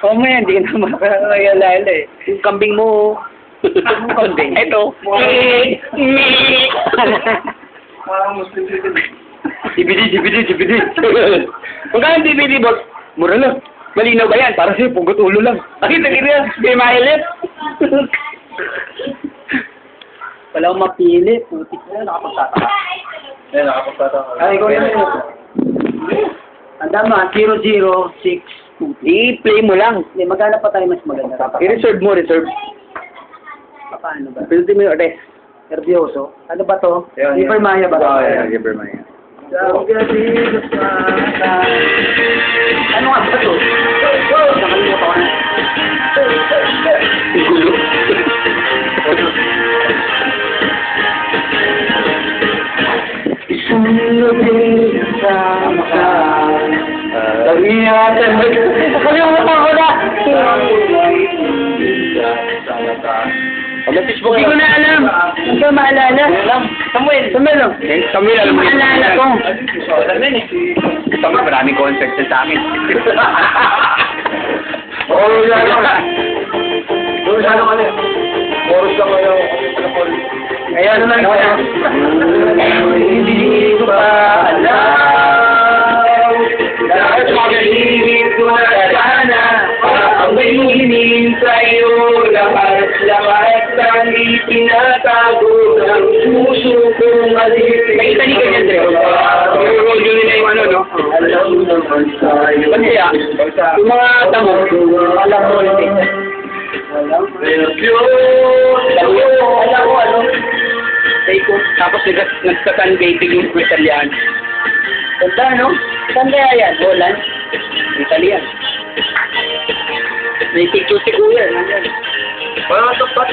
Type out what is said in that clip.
Mamaya, hindi ka na makakayalala eh. Yung kambing mo. Anong kambing? Ito. Parang Muslim dito. DVD. Magkano DVD, boss? Mura lang. Malinaw ba yan? Para sa'yo, pugot ulo lang. Ay, tagina, di mahilit. Wala akong mapili. Putik na, nakapagtataka. Nakapagtataka. Ay, ikaw yun. Ang dama, 0062. I-play mo lang. Hindi, maghanap pa tayo mas maganda. I-reserve mo, reserve. Paano ba? Pinutin mo yung address. Nervyoso. Ano ba to? Hyper Maya ba? Oo, yan, Hyper Maya. Ano nga ba to? Nakalimutan ko na. Gulo. Isang gabi kasama ka. Damiatan. Nakalimutan ko na. Hindi ko na alam. Hindi ko maalala. Samuel, alam mo yun. Maalala ko. Samuel, maraming concert sa akin. Oo, yan. Doon sa ano ka na. Chorus lang kayo. Ayan na lang. Hindi ko pa alam. Dahil pag-ibig ko na sana, ang may sa'yo, lahat ng itinatago ng puso kong maliit. May isa ni ganyan, Dre. Roll yun nila yung ano, no? Alam naman sa'yo. Pati yung mga tamo, Alam mo ulit. Alam ko, ano? tapos nagsasandating yung Italian. Ganda, no? Saan kaya yan? Holland? Italian. May picture si Kuya. Parang tapat.